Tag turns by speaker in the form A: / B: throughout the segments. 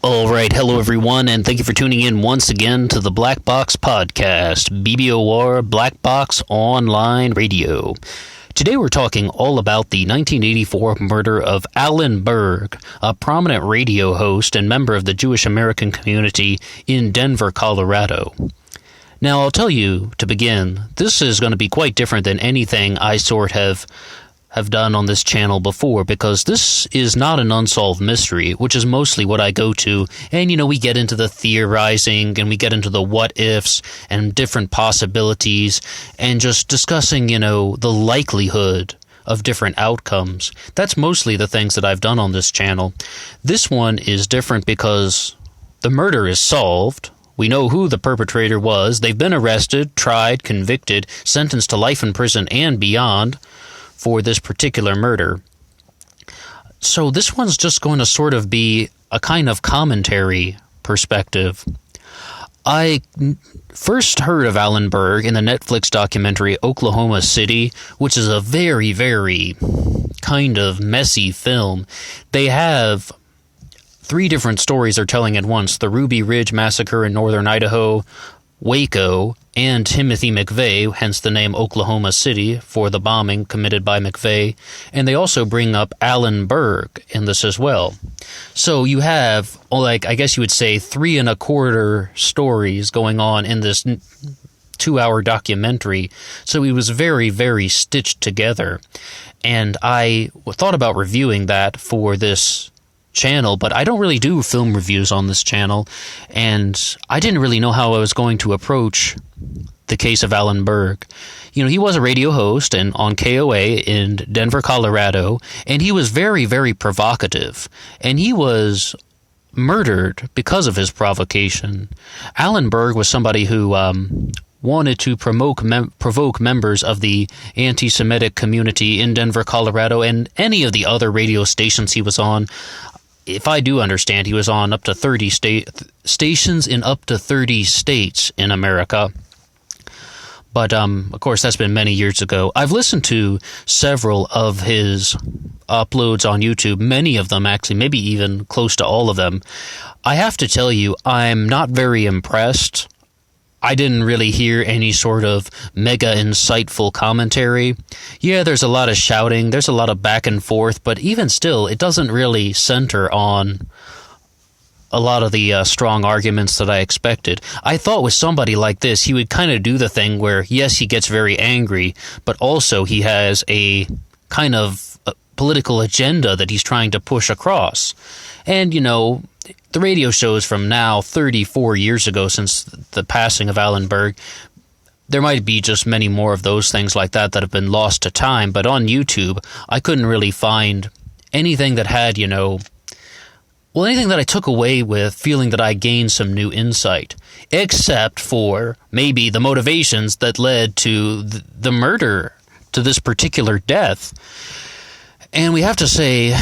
A: All right, hello everyone, and thank you for tuning in once again to the Black Box Podcast, BBOR Black Box Online Radio. Today we're talking all about the 1984 murder of Alan Berg, a prominent radio host and member of the Jewish American community in Denver, Colorado. Now, I'll tell you, to begin, this is going to be quite different than anything I have done on this channel before, because this is not an unsolved mystery, which is mostly what I go to. And, we get into the theorizing, and we get into the what-ifs, and different possibilities, and just discussing, the likelihood of different outcomes. That's mostly the things that I've done on this channel. This one is different because the murder is solved. We know who the perpetrator was. They've been arrested, tried, convicted, sentenced to life in prison and beyond for this particular murder. So this one's just going to sort of be a kind of commentary perspective. I first heard of Alan Berg in the Netflix documentary Oklahoma City, which is a very, very kind of messy film. They have 3 different stories they're telling at once: the Ruby Ridge Massacre in northern Idaho, Waco, and Timothy McVeigh, hence the name Oklahoma City for the bombing committed by McVeigh. And they also bring up Alan Berg in this as well. So you have, I guess you would say, 3 1/4 stories going on in this 2-hour documentary. So it was very, very stitched together. And I thought about reviewing that for this channel, but I don't really do film reviews on this channel, and I didn't really know how I was going to approach the case of Alan Berg. He was a radio host and on KOA in Denver, Colorado, and he was very, very provocative, and he was murdered because of his provocation. Alan Berg was somebody who wanted to provoke members of the anti-Semitic community in Denver, Colorado, and any of the other radio stations he was on. If I do understand, he was on up to 30 stations in up to 30 states in America. But, of course, that's been many years ago. I've listened to several of his uploads on YouTube, many of them actually, maybe even close to all of them. I have to tell you, I'm not very impressed. I didn't really hear any sort of mega insightful commentary. Yeah, there's a lot of shouting, there's a lot of back and forth, but even still, it doesn't really center on a lot of the strong arguments that I expected. I thought with somebody like this, he would kind of do the thing where, yes, he gets very angry, but also he has a kind of political agenda that he's trying to push across. And, the radio shows from now 34 years ago, since the passing of Alan Berg, there might be just many more of those things like that have been lost to time. But on YouTube, I couldn't really find anything that had, anything that I took away with feeling that I gained some new insight, except for maybe the motivations that led to the murder, to this particular death. And we have to say,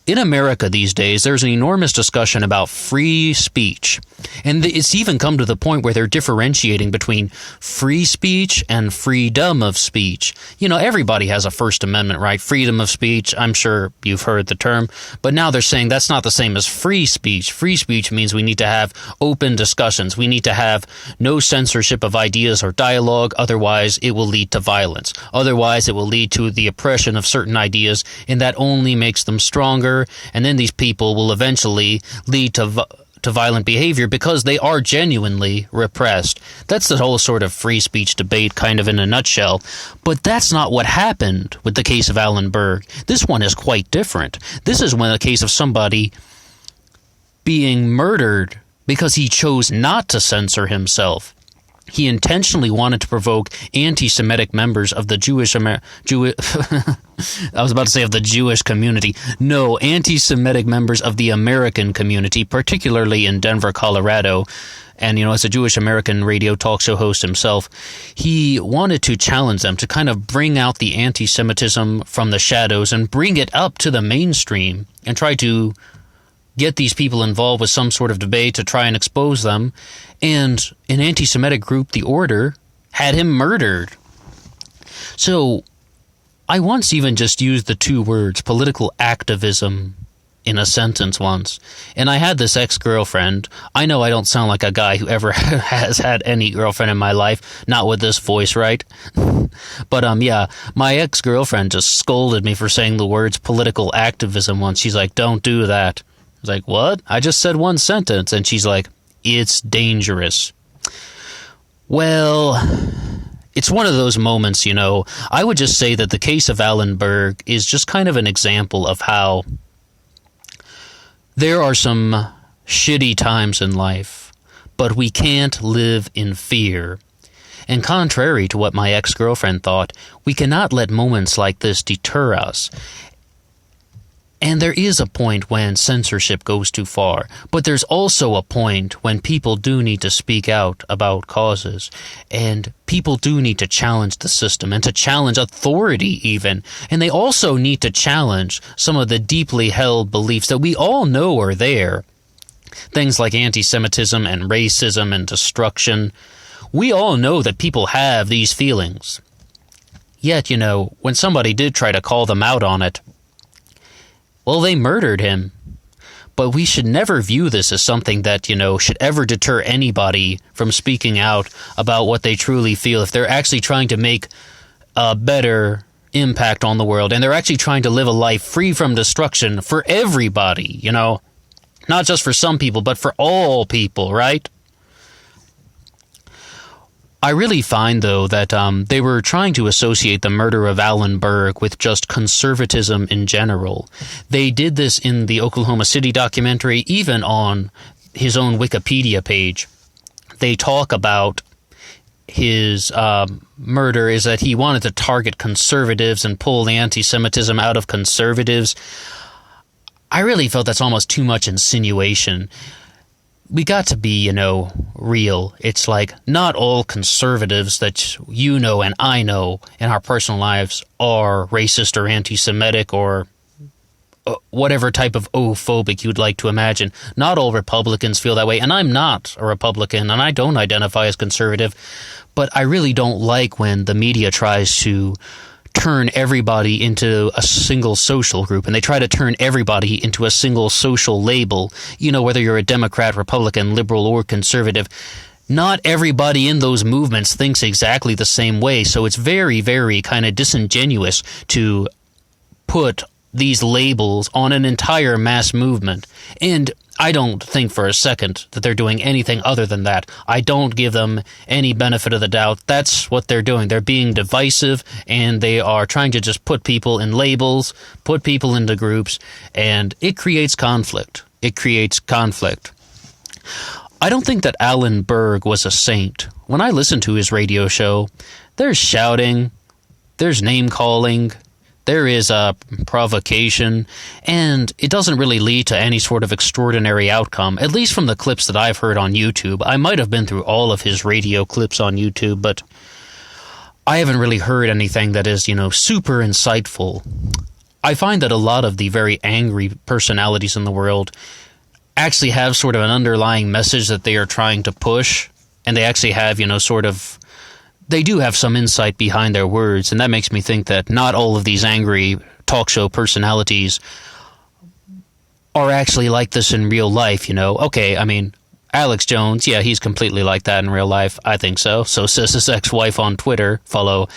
A: in America these days, there's an enormous discussion about free speech. And it's even come to the point where they're differentiating between free speech and freedom of speech. Everybody has a First Amendment right, freedom of speech. I'm sure you've heard the term. But now they're saying that's not the same as free speech. Free speech means we need to have open discussions. We need to have no censorship of ideas or dialogue. Otherwise, it will lead to violence. Otherwise, it will lead to the oppression of certain ideas, and that only makes them stronger. And then these people will eventually lead to violent behavior because they are genuinely repressed. That's the whole sort of free speech debate kind of in a nutshell. But that's not what happened with the case of Alan Berg. This one is quite different. This is a case of somebody being murdered because he chose not to censor himself. He intentionally wanted to provoke anti-Semitic members of the I was about to say of the Jewish community. No, anti-Semitic members of the American community, particularly in Denver, Colorado. And, as a Jewish American radio talk show host himself, he wanted to challenge them to kind of bring out the anti-Semitism from the shadows and bring it up to the mainstream and try to get these people involved with some sort of debate to try and expose them. And an anti-Semitic group, The Order, had him murdered. So I once even just used the 2 words political activism in a sentence once. And I had this ex-girlfriend. I know I don't sound like a guy who ever has had any girlfriend in my life, not with this voice, right? But yeah, my ex-girlfriend just scolded me for saying the words political activism once. She's like, don't do that. I was like, what? I just said one sentence. And she's like, it's dangerous. Well, it's one of those moments, I would just say that the case of Alan Berg is just kind of an example of how there are some shitty times in life, but we can't live in fear. And contrary to what my ex-girlfriend thought, we cannot let moments like this deter us. And there is a point when censorship goes too far, but there's also a point when people do need to speak out about causes, and people do need to challenge the system and to challenge authority even, and they also need to challenge some of the deeply held beliefs that we all know are there. Things like anti-Semitism and racism and destruction. We all know that people have these feelings. Yet, when somebody did try to call them out on it, well, they murdered him. But we should never view this as something that, should ever deter anybody from speaking out about what they truly feel. If they're actually trying to make a better impact on the world, and they're actually trying to live a life free from destruction for everybody, not just for some people, but for all people, right? I really find, though, that they were trying to associate the murder of Alan Berg with just conservatism in general. They did this in the Oklahoma City documentary, even on his own Wikipedia page. They talk about his murder is that he wanted to target conservatives and pull the anti-Semitism out of conservatives. I really felt that's almost too much insinuation. We got to be, real. It's like not all conservatives that and I know in our personal lives are racist or anti-Semitic or whatever type of phobic you'd like to imagine. Not all Republicans feel that way, and I'm not a Republican, and I don't identify as conservative, but I really don't like when the media tries to turn everybody into a single social group, and they try to turn everybody into a single social label, whether you're a Democrat, Republican, liberal, or conservative. Not everybody in those movements thinks exactly the same way, so it's very, very kind of disingenuous to put these labels on an entire mass movement. And I don't think for a second that they're doing anything other than that. I don't give them any benefit of the doubt. That's what they're doing. They're being divisive, and they are trying to just put people in labels, put people into groups, and it creates conflict. I don't think that Alan Berg was a saint. When I listen to his radio show, there's shouting, there's name-calling, there is a provocation, and it doesn't really lead to any sort of extraordinary outcome, at least from the clips that I've heard on YouTube. I might have been through all of his radio clips on YouTube, but I haven't really heard anything that is, super insightful. I find that a lot of the very angry personalities in the world actually have sort of an underlying message that they are trying to push, and they actually have, they do have some insight behind their words, and that makes me think that not all of these angry talk show personalities are actually like this in real life, Okay, I mean, Alex Jones, yeah, he's completely like that in real life. I think so. So says his ex-wife on Twitter. Follow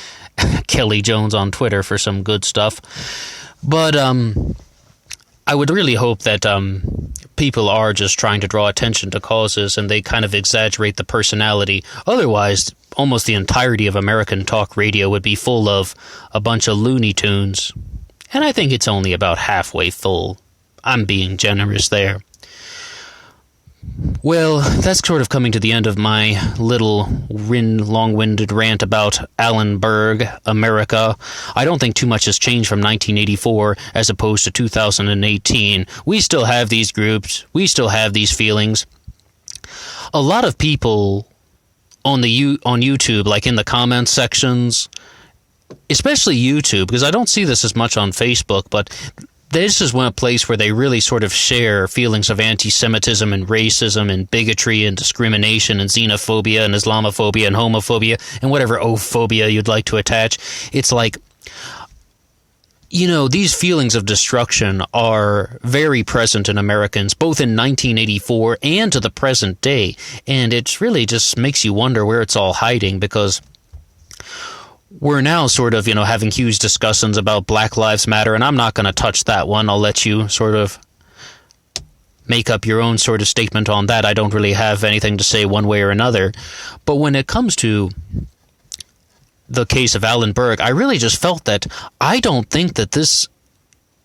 A: Kelly Jones on Twitter for some good stuff. But I would really hope that people are just trying to draw attention to causes, and they kind of exaggerate the personality. Otherwise, almost the entirety of American talk radio would be full of a bunch of Looney Tunes. And I think it's only about halfway full. I'm being generous there. Well, that's sort of coming to the end of my little long-winded rant about Alan Berg, America. I don't think too much has changed from 1984 as opposed to 2018. We still have these groups. We still have these feelings. A lot of people on YouTube, like in the comments sections, especially YouTube, because I don't see this as much on Facebook, but this is one place where they really sort of share feelings of anti-Semitism and racism and bigotry and discrimination and xenophobia and Islamophobia and homophobia and whatever phobia you'd like to attach. It's like these feelings of destruction are very present in Americans, both in 1984 and to the present day. And it really just makes you wonder where it's all hiding, because we're now sort of, having huge discussions about Black Lives Matter, and I'm not going to touch that one. I'll let you sort of make up your own sort of statement on that. I don't really have anything to say one way or another. But when it comes to the case of Alan Berg, I really just felt that I don't think that this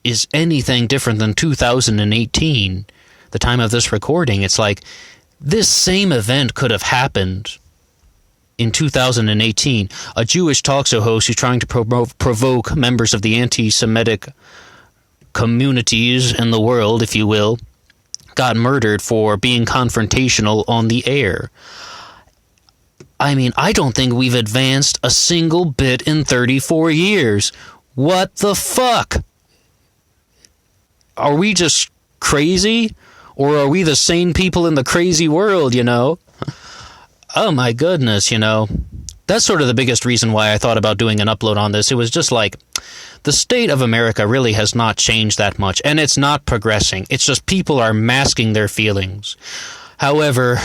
A: is anything different than 2018, the time of this recording. It's like this same event could have happened in 2018. A Jewish talk show host who's trying to provoke members of the anti-Semitic communities in the world, if you will, got murdered for being confrontational on the air. I mean, I don't think we've advanced a single bit in 34 years. What the fuck? Are we just crazy? Or are we the sane people in the crazy world, Oh my goodness, That's sort of the biggest reason why I thought about doing an upload on this. It was just like, the state of America really has not changed that much, and it's not progressing. It's just people are masking their feelings. However,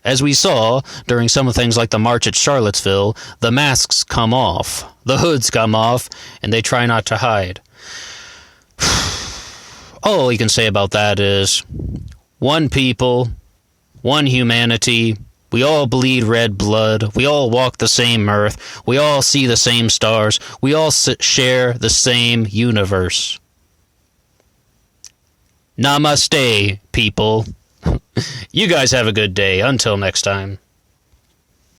A: as we saw during some of the things like the march at Charlottesville, the masks come off, the hoods come off, and they try not to hide. All you can say about that is, one people, one humanity, we all bleed red blood, we all walk the same earth, we all see the same stars, we all share the same universe. Namaste, people. You guys have a good day. Until next time.